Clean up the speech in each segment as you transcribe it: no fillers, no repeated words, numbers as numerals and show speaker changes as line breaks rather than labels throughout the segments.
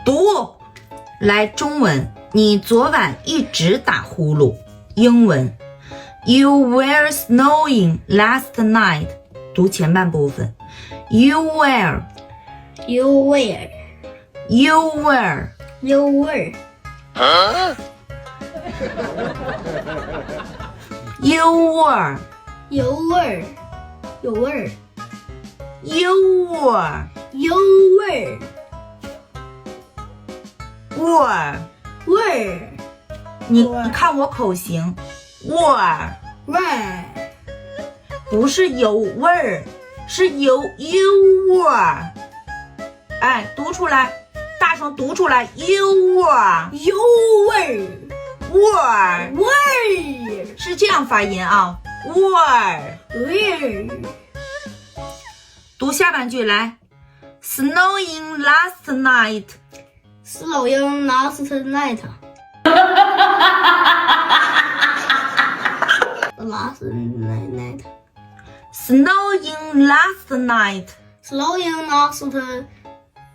读，来中文，你昨晚一直打呼噜。英文 You were snoring last night. 读前半部分 You were
You were
You were
You were
You were
You were You were
You were
You were
were
were
你看我口型 were
were
不是有味儿，是有 you were。哎，读出来，大声读出来 you were
You were
were
were
是这样发音啊 were。
were
读下半句来 snowing last night
Snowing last night Last night
snowing last night
Snowing last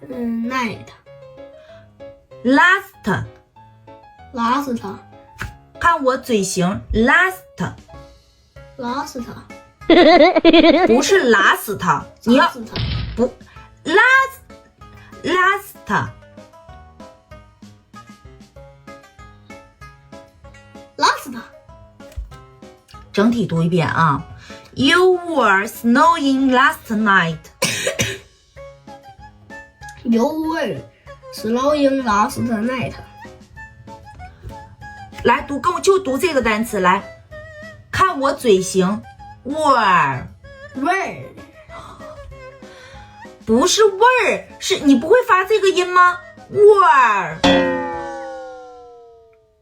night
last
Last
看我嘴型 last
Last
不是拉死他，你要不 last
Last
整体读一遍啊 You were snowing last night
You were snowing last night
来读，跟我就读这个单词来，看我嘴型 were
Were
不是味儿，是你不会发这个音吗 were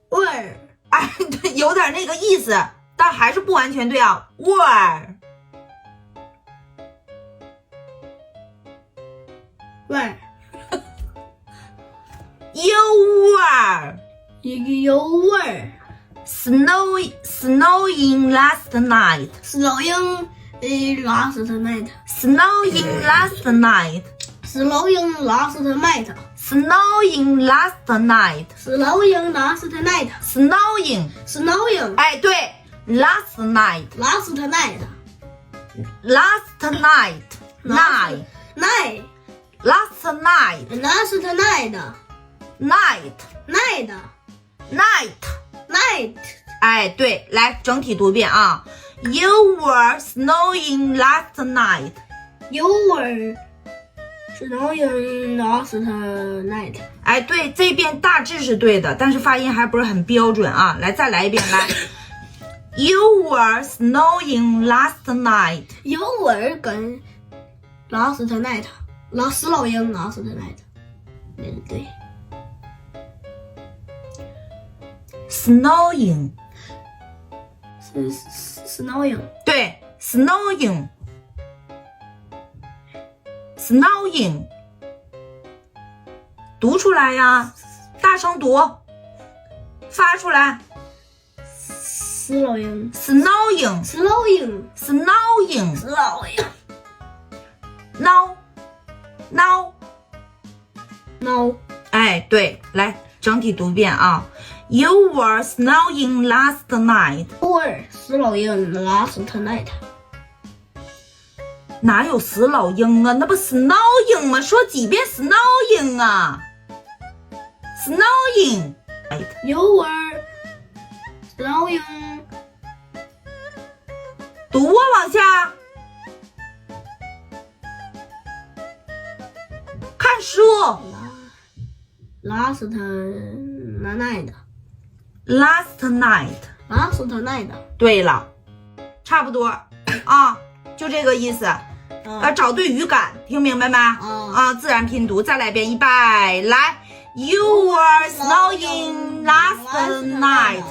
Were
哎，对，有点那个意思，但还是不完全对啊 were
Were
You were
You were
snowing last night
snowing last night
snowing last night
Snowing last night
snowing last night
Snowing last night
snowing
Snowing
哎对 last night
last night
last night night
Night
last night
Last night
night
Night
night
Night
哎对，来整体读一遍啊 You were snowing last night
You were snowing last night
哎对，这遍大致是对的，但是发音还不是很标准啊，来再来一遍来You were snowing last night
You were 跟 last night Snowing last night 对
snowing
是 snowing
对 snowing snowing 读出来呀，大声读，发出来
Snowing
snowing
Snowing
snowing
Snowing
now now
No
哎对，来整体读一遍啊 You were snowing last night
Were snowing last night
哪有死老鹰啊，那不 snowing 吗？说几遍 snowing 啊 snowing
You were snowing
读啊往下看书
last night
last night
Last night
对了，差不多啊，就这个意思找对语感，听明白没啊，自然拼读，再来一遍预备来 You were snowing last night